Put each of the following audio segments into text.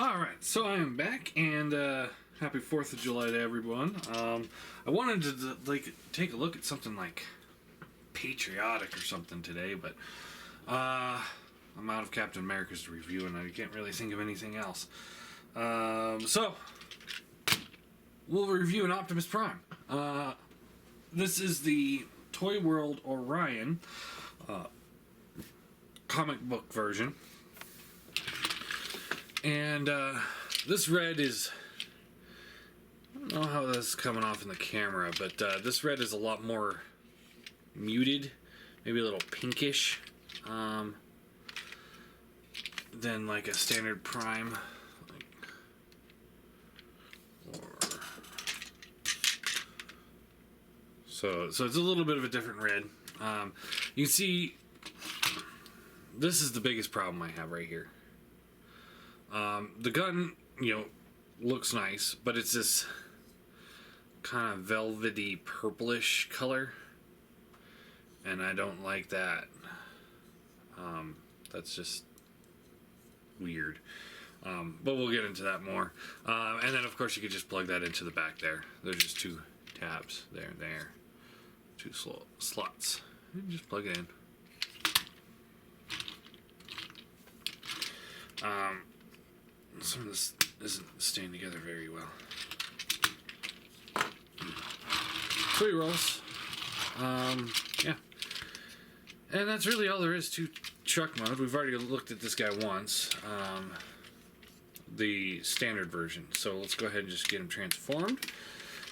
Alright, so I am back, and happy 4th of July to everyone. I wanted to take a look at something like patriotic or something today, but I'm out of Captain America's review and I can't really think of anything else. So we'll review an Optimus Prime. This is the Toyworld Orion comic book version. And this red is, I don't know how this is coming off in the camera, but this red is a lot more muted, maybe a little pinkish, than like a standard Prime. So it's a little bit of a different red. You can see, this is the biggest problem I have right here. The gun, looks nice, but it's this kind of velvety purplish color, and I don't like that. That's just weird. But we'll get into that more. And then, of course, you could just plug that into the back there. There's just two tabs there and there. Two slots. You just plug it in. Some of this isn't staying together very well. So he rolls. Yeah. And that's really all there is to truck mode. We've already looked at this guy once. The standard version. So let's go ahead and just get him transformed.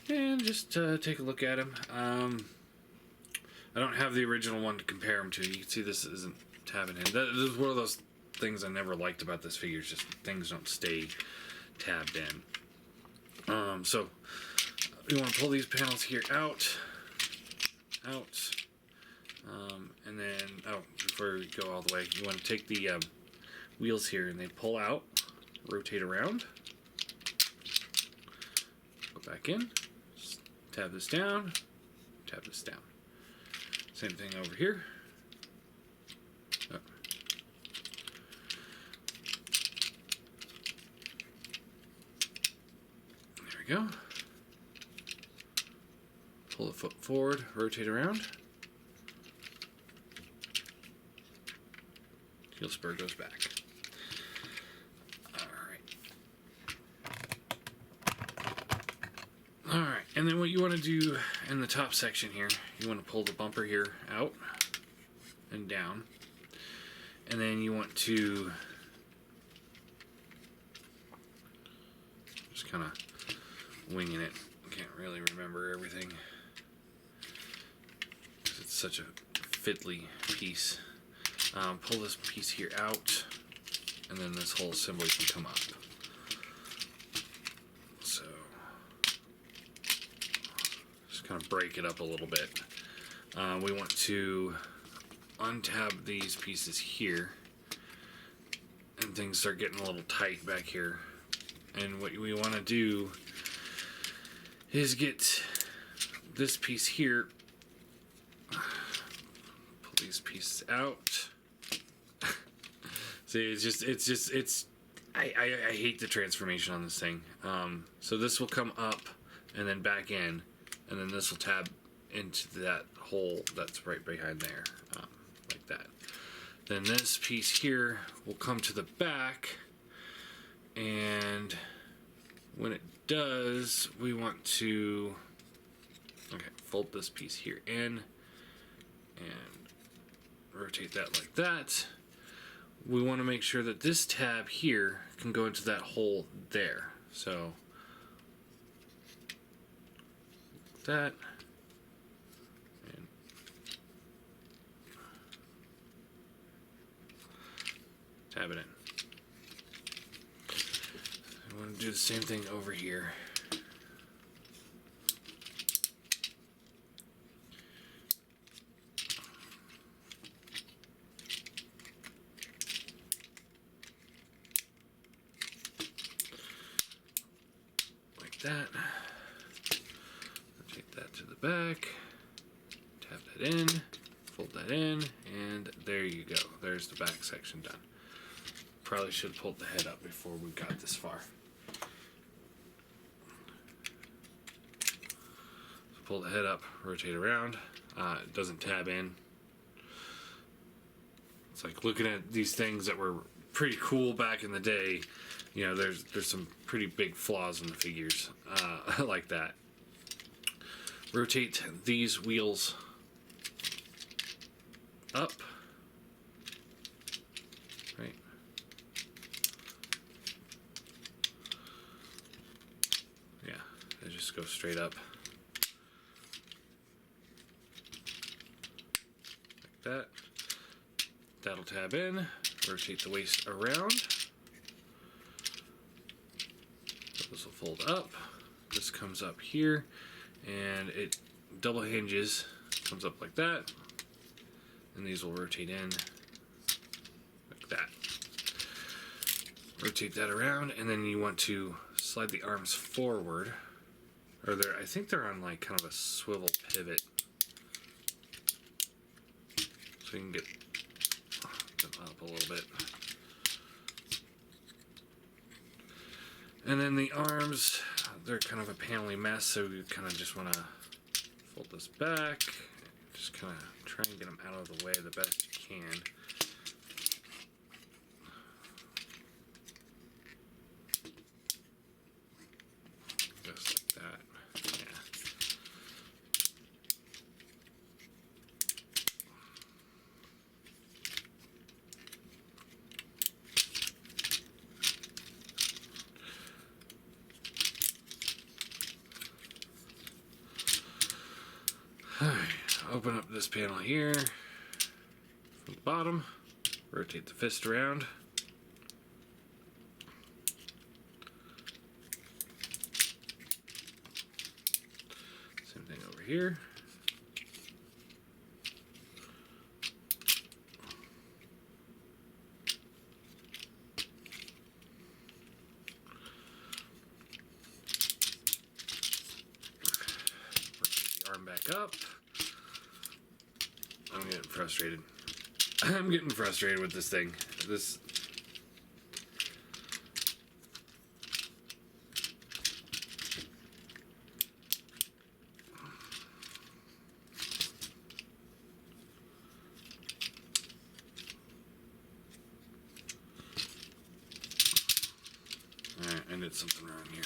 And just take a look at him. I don't have the original one to compare him to. You can see this isn't tabbing in. This is one of those things I never liked about this figure, is just things don't stay tabbed in. So you want to pull these panels here out, and then, before we go all the way, you want to take the wheels here and they pull out, rotate around, go back in, just tab this down, tab this down. Same thing over here. Go. Pull the foot forward, rotate around. Heel spur goes back. Alright, and then what you want to do in the top section here, you want to pull the bumper here out and down. And then you want to just kind of winging it. Can't really remember everything. It's such a fiddly piece. Pull this piece here out, and then this whole assembly can come up. So just kind of break it up a little bit. We want to untab these pieces here, and things start getting a little tight back here. And what we want to do is get this piece here, pull these pieces out. See, I hate the transformation on this thing. So this will come up and then back in, and then this will tab into that hole that's right behind there, like that. Then this piece here will come to the back, and when it does, we want to fold this piece here in and rotate that like that. We want to make sure that this tab here can go into that hole there. So that, and tab it in. I want to do the same thing over here. Like that. Take that to the back. Tap that in. Fold that in. And there you go. There's the back section done. probably should have pulled the head up before we got this far. So pull the head up, rotate around. It doesn't tab in. It's like looking at these things that were pretty cool back in the day. You know, there's some pretty big flaws in the figures like that. Rotate these wheels up. Right. Yeah, they just go straight up. Like that. That'll tab in. Rotate the waist around. This will fold up. This comes up here, and it double hinges. Comes up like that, and these will rotate in like that. Rotate that around, and then you want to slide the arms forward, or I think they're on like kind of a swivel pivot, so you can get them up a little bit. And then the arms, they're kind of a panely mess, so you kind of just want to fold this back. Just kind of try and get them out of the way the best you can. Just like that. Yeah. Alright, open up this panel here from the bottom, rotate the fist around. Same thing over here. Rotate the arm back up. I'm getting frustrated. I'm getting frustrated with this thing. Alright, I did something wrong here.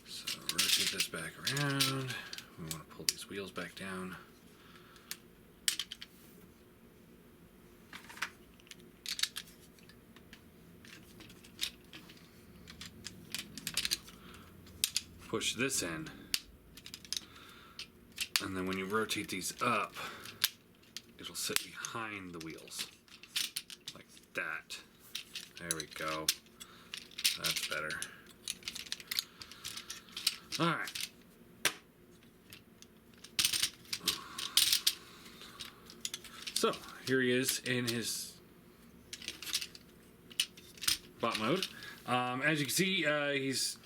So rotate this back around. We want to pull these wheels back down. Push this in, and then when you rotate these up, it'll sit behind the wheels like that. There we go. That's better. All right. So here he is in his bot mode. As you can see, he's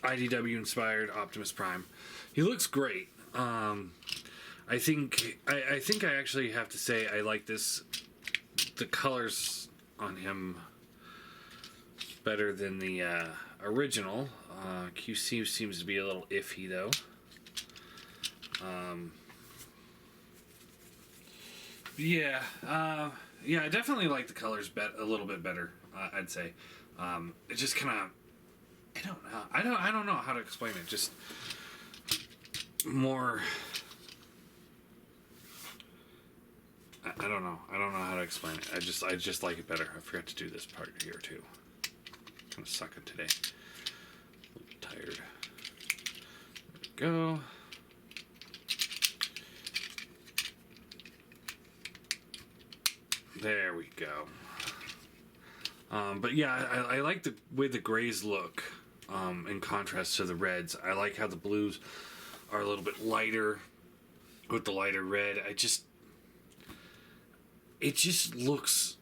IDW inspired Optimus Prime. He looks great. I think I actually have to say I like the colors on him better than the original. QC seems to be a little iffy though. Yeah, I definitely like the colors a little bit better. I'd say. It just kind of. I don't know how to explain it. Just more. I don't know. I don't know how to explain it. I just like it better. I forgot to do this part here too. Kind of sucking today. A little tired. There we go. There we go. But yeah, I like the way the grays look in contrast to the reds. I like how the blues are a little bit lighter with the lighter red. It just looks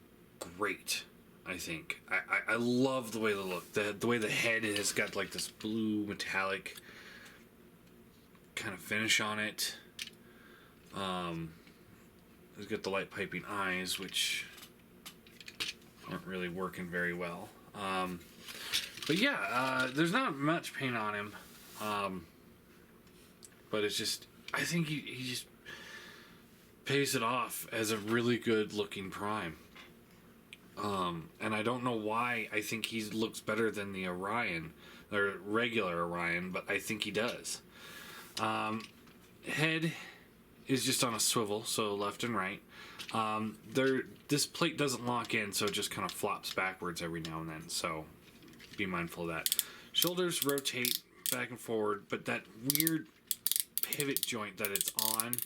great, I think. I love the way they look. The way the head has got like this blue metallic kind of finish on it. It's got the light piping eyes, which aren't really working very well. But yeah, there's not much paint on him. But it's just, I think he just pays it off as a really good looking Prime. And I don't know why I think he looks better than the Orion, or regular Orion, but I think he does. Head is just on a swivel, so left and right. This plate doesn't lock in, so it just kind of flops backwards every now and then, so be mindful of that. Shoulders rotate back and forward, but that weird pivot joint that it's on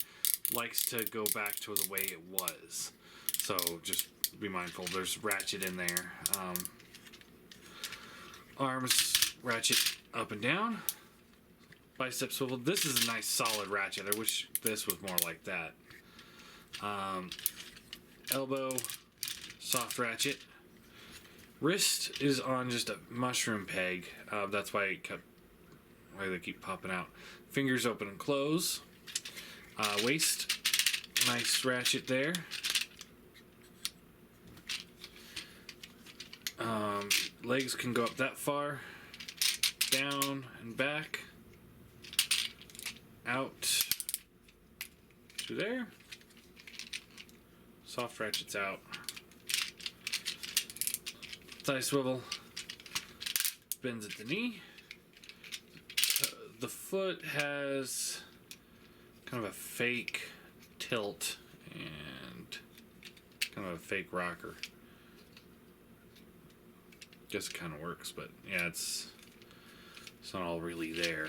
likes to go back to the way it was. So just be mindful. There's ratchet in there. Arms ratchet up and down. Bicep swivel. This is a nice solid ratchet. I wish this was more like that. Elbow, soft ratchet. Wrist is on just a mushroom peg. That's why they keep popping out. Fingers open and close. Waist, nice ratchet there. Legs can go up that far, down and back, out to there. Soft ratchets out. Thigh swivel, bends at the knee. The foot has kind of a fake tilt and kind of a fake rocker. Guess it kind of works, but yeah, it's not all really there.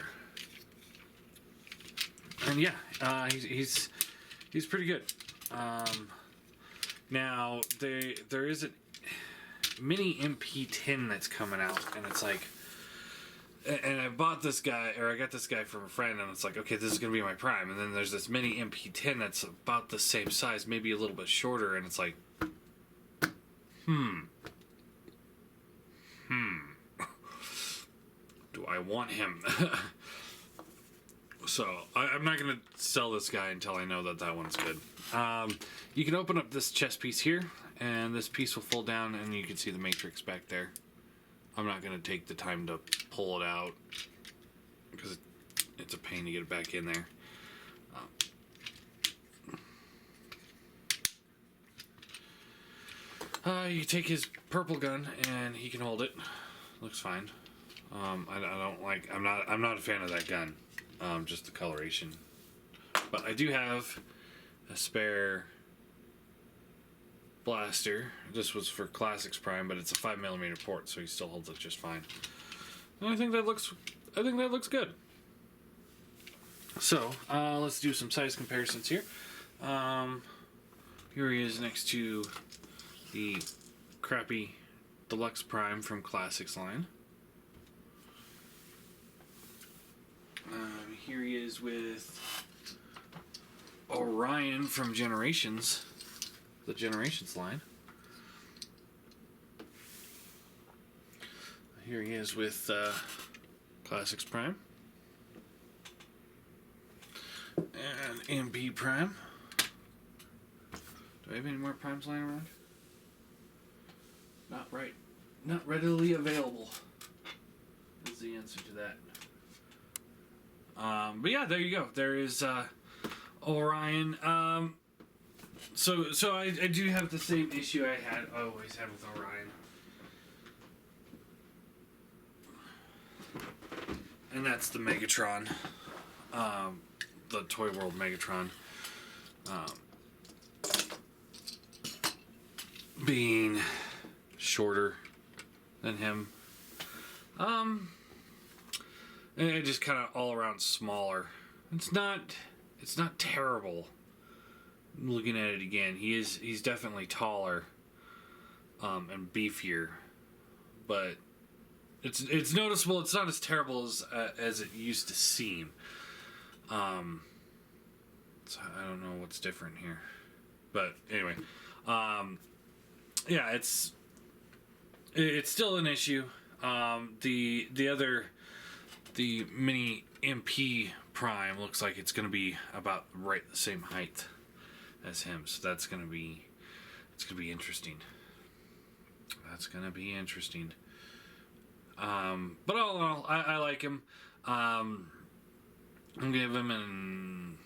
And yeah, he's pretty good. Now there is a mini MP tin that's coming out, and it's like, and I got this guy from a friend, and it's like, okay, this is gonna be my Prime. And then there's this mini MP tin that's about the same size, maybe a little bit shorter, and it's like, do I want him? So I'm not gonna sell this guy until I know that one's good. You can open up this chest piece here, and this piece will fold down, and you can see the matrix back there. I'm not gonna take the time to pull it out because it's a pain to get it back in there. You take his purple gun, and he can hold it. Looks fine. I don't like. I'm not a fan of that gun. Just the coloration. But I do have a spare blaster. This was for Classics Prime, but it's a 5mm port, so he still holds it just fine. And I think that looks good. So let's do some size comparisons here. Here he is next to the crappy Deluxe Prime from Classics line. Here he is with Orion from Generations, the Generations line. Here he is with Classics Prime and MP Prime. Do I have any more Primes lying around? Not readily available is the answer to that. But yeah, there you go. There is Orion. So I do have the same issue I always had with Orion. And that's the Megatron. The Toyworld Megatron. Being shorter than him. And just kind of all around smaller. It's not terrible. Looking at it again, he's definitely taller, and beefier, but it's noticeable. It's not as terrible as it used to seem. So I don't know what's different here, but anyway, yeah, it's still an issue. The mini MP Prime looks like it's going to be about the same height as him, so it's going to be interesting. That's gonna be interesting. But all in all, I like him. I'm gonna give him an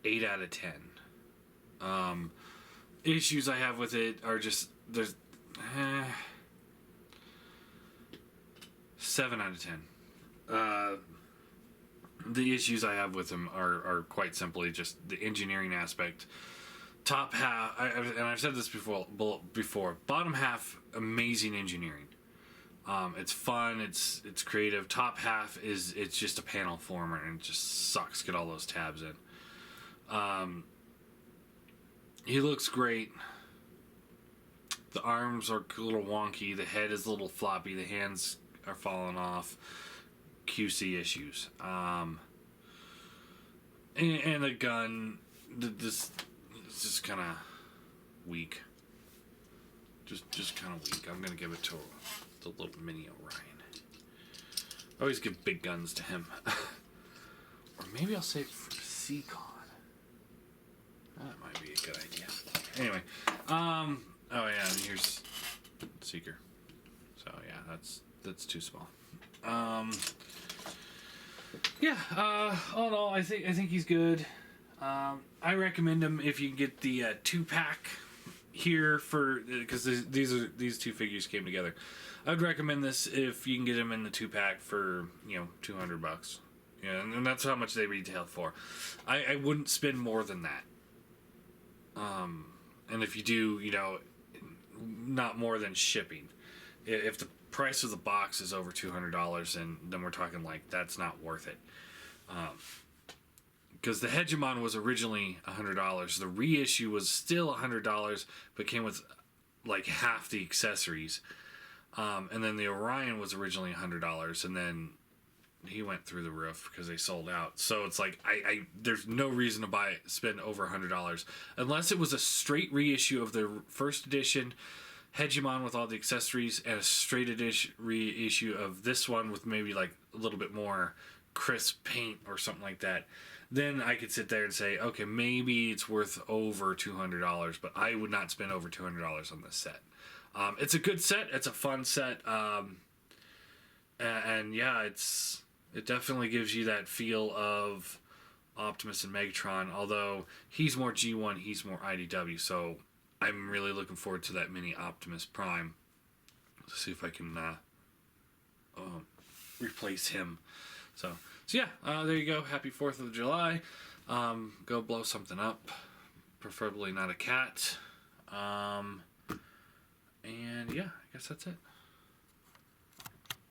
8 out of 10. Issues I have with it are just there's 7 out of 10. The issues I have with him are quite simply just the engineering aspect. Top half, and I've said this before. Bottom half, amazing engineering. It's fun. It's creative. Top half it's just a panel former, and it just sucks. Get all those tabs in. He looks great. The arms are a little wonky. The head is a little floppy. The hands are falling off. QC issues. And the gun, this is just kind of weak. Just kind of weak. I'm gonna give it to the little mini Orion. I always give big guns to him. Or maybe I'll save it for Seacon. That might be a good idea. Anyway, oh yeah, and here's Seeker. So yeah, that's too small. Yeah, all in all, I think he's good. I recommend him if you can get the 2-pack here for, because these two figures came together. I would recommend this if you can get them in the 2-pack for $200. Yeah, and that's how much they retail for. I wouldn't spend more than that. And if you do, not more than shipping. If the price of the box is over $200, and then we're talking like that's not worth it. Because the Hegemon was originally $100. The reissue was still $100, but came with like half the accessories. And then the Orion was originally $100, and then he went through the roof because they sold out. So it's like I there's no reason to spend over $100 unless it was a straight reissue of the first edition Hegemon with all the accessories and a straight edition reissue of this one with maybe like a little bit more crisp paint or something like that. Then I could sit there and say, okay, maybe it's worth over $200, but I would not spend over $200 on this set. It's a good set. It's a fun set. And yeah, it definitely gives you that feel of Optimus and Megatron, although he's more G1, he's more IDW, so I'm really looking forward to that mini Optimus Prime. Let's see if I can replace him. So yeah, there you go. Happy 4th of July. Go blow something up. Preferably not a cat. And yeah, I guess that's it.